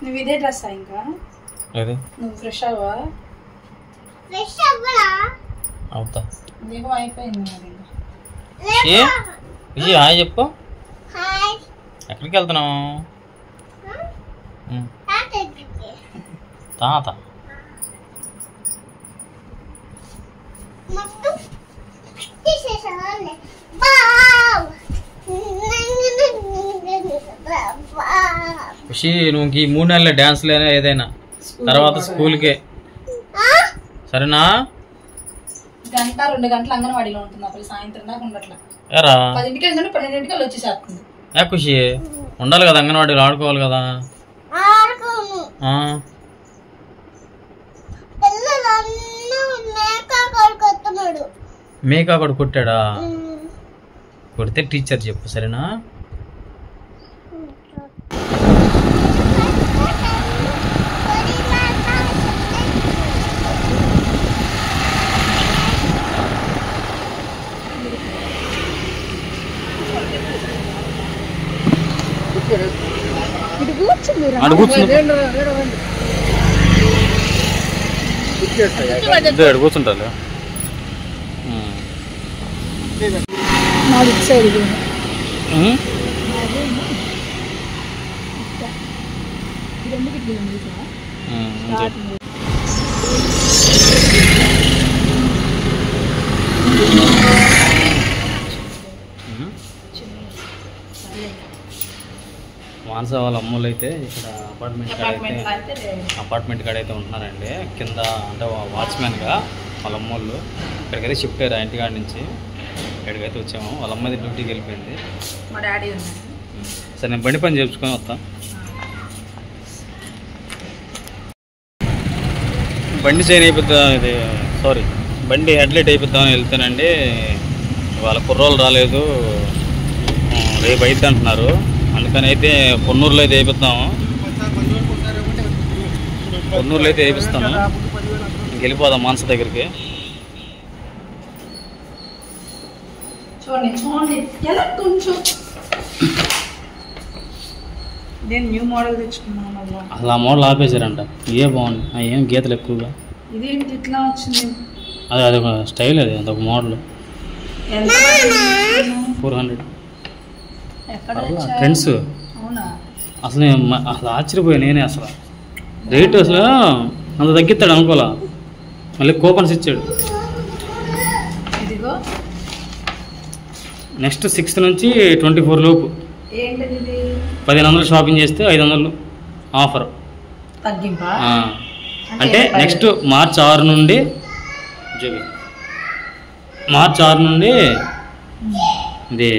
నువ్వు ఇదే డ్రెస్ ఇంకా అదే నువ్వు ఫ్రెష్ అవ్వా? ఫ్రెష్ అవ్వరా? అవుతా. దీపం అయిపోయింది మరి. హాయ్ చెప్పు. హాయ్. ఎక్కడికి వెళ్తున్నావు? తాత. ఖుషి నువ్వు ఈ 3 నెలల డాన్స్ లేనా ఏదైనా తర్వాత స్కూల్కే సరేనా? గంట 2 గంటలు అంగన్వాడీలో ఉంటుంది అప్పుడు సాయంత్రం దాకా ఉండట్లా. 10కి వెళ్తుంటే 12కి వచ్చేసేస్తుంది. ఖుషి ఉండాలి కదా అంగన్వాడీలో ఆడుకోవాలి కదా. మేకా కూడా కొట్టాడా? కొడితే టీచర్ చెప్పు సరేనా? కూర్చుంటా మానస వాళ్ళ అమ్మలు అయితే ఇక్కడ అపార్ట్మెంట్ కాడైతే ఉంటున్నారండి. కింద అంటే వాచ్మెన్గా వాళ్ళ అమ్మోళ్ళు ఇక్కడికైతే షిఫ్ట్ అయ్యారు ఇంటికాడ నుంచి. ఇక్కడికైతే వచ్చాము. వాళ్ళ అమ్మది డ్యూటీకి వెళ్ళిపోయింది. మా డాడీ సరే నేను బండి పని చేయించుకొని వస్తా. బండి చైన్ అయిపోద్దా ఇది సారీ బండి హెడ్లైట్ అయిపోద్దామని వెళ్తానండి. వాళ్ళ కుర్రోళ్ళు రాలేదు, రేపు అయితే అంటున్నారు. అందుకని అయితే పొన్నూరులో అయితే వేయిస్తాము. పొన్నూరులో అయితే వేయిస్తాము. వెళ్ళిపోదాం మానస దగ్గరికి. న్యూ మోడల్ తెచ్చుకున్నాను. అసలు ఆ మోడల్ ఆపేశారంట. ఏ బాగుంది ఏం గీతలు ఎక్కువగా. ఇదేంటి ఇట్లా వచ్చింది? అది ఒక స్టైల్, అది అదొక మోడల్. 400 ఫ్రెండ్స్. అసలు అసలు ఆశ్చర్యపోయా నేనే. అసలు రేటు అసలు అంత తగ్గిస్తాడు అనుకోలే. మళ్ళీ కూపన్స్ ఇచ్చాడు. నెక్స్ట్ 6 నుంచి 24 లోపు 1500 షాపింగ్ చేస్తే 500 ఆఫర్. అంటే నెక్స్ట్ మార్చ్ 6 నుండి ఇది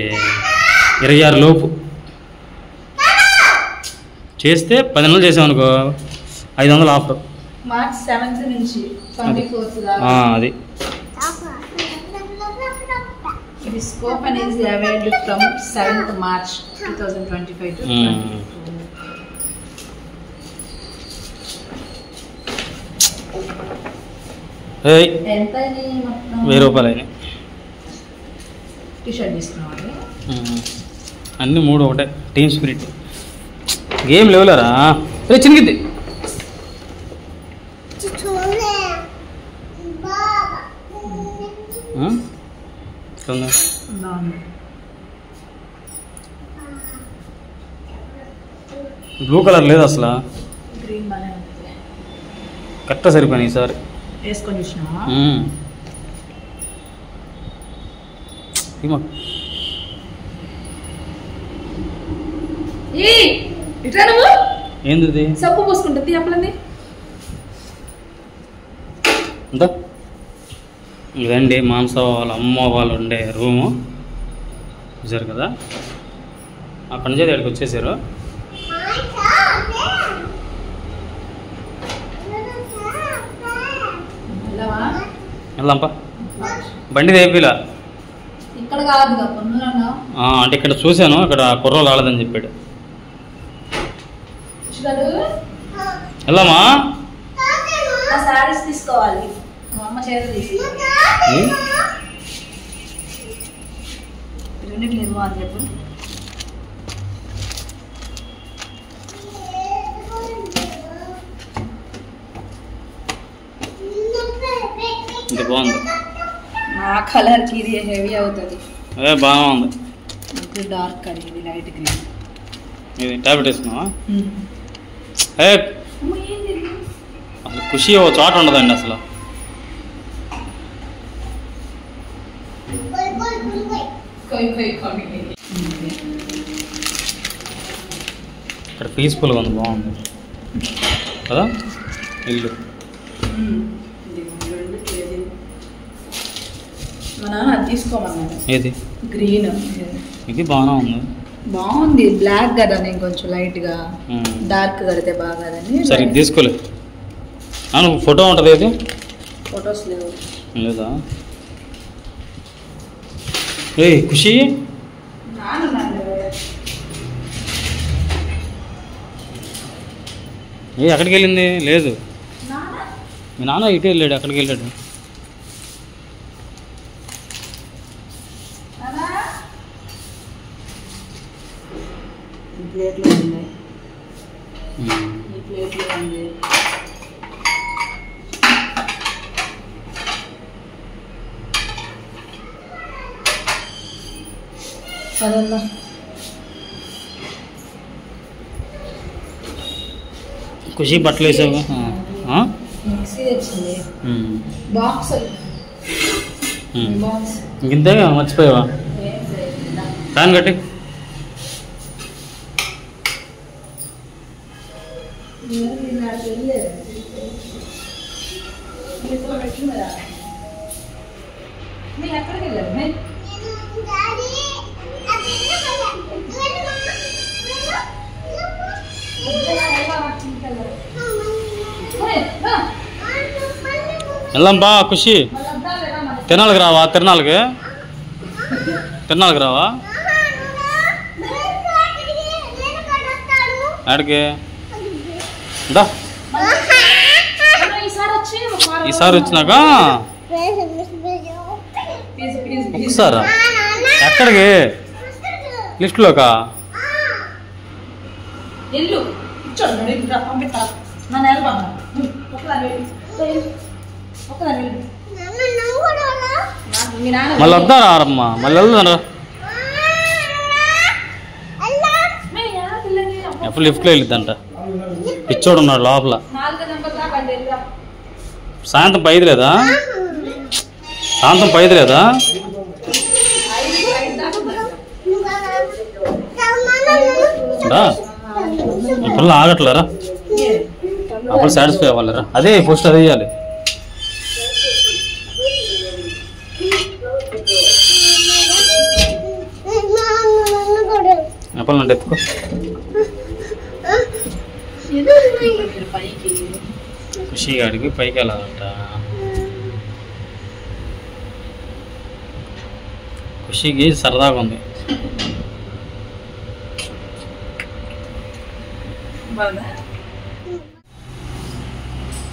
26 లోపు చేస్తే 10 చేసామనుకో 500 ఆఫర్. మార్చ్ 7th నుంచి 24th దాకా. అది This coupon is available from 7th March 2025 to 24. ఎంత మొత్తం? 1000 రూపాయలు. టీ-షర్ట్ తీసుకున్నామండి. అన్నీ 3 ఒకటే. టీమ్ స్పిరిట్ గేమ్ లేవులేరా. చినిగిద్ది. బ్లూ కలర్ లేదు అసలు. కరెక్ట్గా సరిపోయినాయి ఈసారి. వేసుకొని చూసినావా? ఏంది సబ్బు పోసుకుంటుంది చెప్పండి. ఇదండి మానస వాళ్ళ అమ్మ వాళ్ళు ఉండే రూము. చూసారు కదా, అక్కడి నుంచి ఇక్కడికి వచ్చేసారు. వెళ్దాంపా. బండి తెప్పిలా అంటే ఇక్కడ చూశాను, ఇక్కడ కుర్రోలు రాలేదని చెప్పాడు. వెళ్దామా? సారీస్ తీసుకోవాలి. మా అమ్మ చేత తీసుకోవాలి. అని చెప్పు. ఇది బాగుంది. ఆ కలర్కి ఇది హెవీ అవుతుంది. అదే బాగుంది. ఇది డార్క్ కలర్, ఇది లైట్ గ్రీన్. ఇది టాబ్లెట్ వేసుకున్నావా? అసలు ఖుషి ఓ చోట ఉండదండి అసలు. ఇక్కడ పీస్ఫుల్గా ఉంది, బాగుంది కదా ఇల్లు. తీసుకోమన్నాను. ఏది? గ్రీన్. ఇది బాగానే ఉంది. బాగుంది. బ్లాక్ కదా, నేను కొంచెం లైట్ గా డార్క్ కడితే బాగా. సరే ఇది తీసుకోలే. నువ్వు ఫోటో ఉంటుంది. ఏది? ఫొటోస్ లేవు. లేదా? ఏ ఖుషి ఏ ఎక్కడికి వెళ్ళింది? లేదు, మీ నాన్న ఇటు వెళ్ళాడు. ఎక్కడికి వెళ్ళాడు? ప్లేట్లో ఉంది. ఈ ప్లేట్లో ఉంది. సరేమ్మా. ఖుషి బట్టలు వేసావు. మిక్సీ వచ్చింది. బాక్స్ బాక్స్ ఇంతే మర్చిపోయావా? ఫ్యాన్ కట్టి ఎక్కడికి వెళ్ళారు? వెళ్దాంపా ఖుషి. తిరణాలకి రావా? తిరణాలకి రావా? ఆడికి ఈసారి వచ్చినాక ఒకసారా? ఎక్కడికి? లిఫ్ట్లోకా? మళ్ళీ వద్దారా? ఆరమ్మా మళ్ళీ వెళ్దారా? ఎప్పుడు లిఫ్ట్లో వెళ్ళిద్దంట. పిచ్చోడు ఉన్నాడు లోపల. సాయంత్రం 5 లేదా? సాయంత్రం 5 లేదా? ఇప్పుడు ఆగట్లేరా? అప్పుడు సాటిస్ఫై అవ్వాలరా. అదే ఫస్ట్ అదే చేయాలి. చెప్పాలంటే ఎత్తుకో. ఖుషి గాడికి పైకి వెళ్ళాలంట. ఖుషికి సరదాగా ఉంది.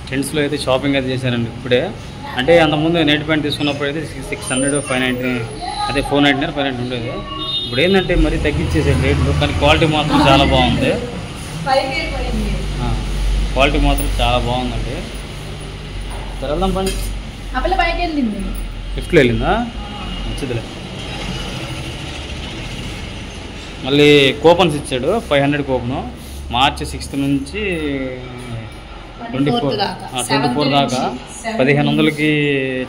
ట్రెండ్స్లో అయితే షాపింగ్ అయితే చేశానండి ఇప్పుడే. అంటే అంతకుముందు నెట్ ప్యాంట్ తీసుకున్నప్పుడు అయితే 600, 590, అదే 499, 590 ఉండేది. ఇప్పుడు ఏంటంటే మరీ తగ్గించేసాడు రేట్లు. కానీ క్వాలిటీ మాత్రం చాలా బాగుంది. క్వాలిటీ మాత్రం చాలా బాగుందండి. సరే వెళ్దాం పండి. లిఫ్ట్లో వెళ్ళిందా? మంచిదిలే. మళ్ళీ కూపన్స్ ఇచ్చాడు. 500 కూపను. March 6th నుంచి 24 దాకా 1500కి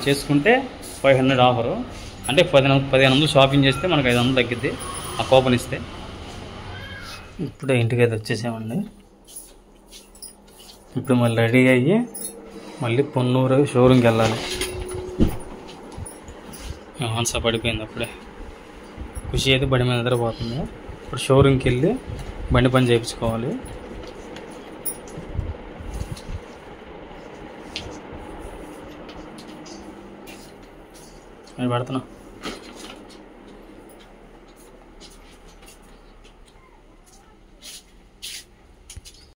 చేసుకుంటే 500 ఆఫరు. అంటే 1500 షాపింగ్ చేస్తే మనకు 500 తగ్గిద్ది ఆ కూపన్ ఇస్తే. ఇప్పుడే ఇంటికి అయితే వచ్చేసామండి. ఇప్పుడు మళ్ళీ రెడీ అయ్యి మళ్ళీ పొన్నూరు షోరూమ్కి వెళ్ళాలి. ఆన్సర్ పడిపోయింది అప్పుడే. ఖుషి అయితే బండి మీద నిద్రపోతుంది. ఇప్పుడు షోరూమ్కి వెళ్ళి బండి పని చేయించుకోవాలి. నేను పెడుతున్నా.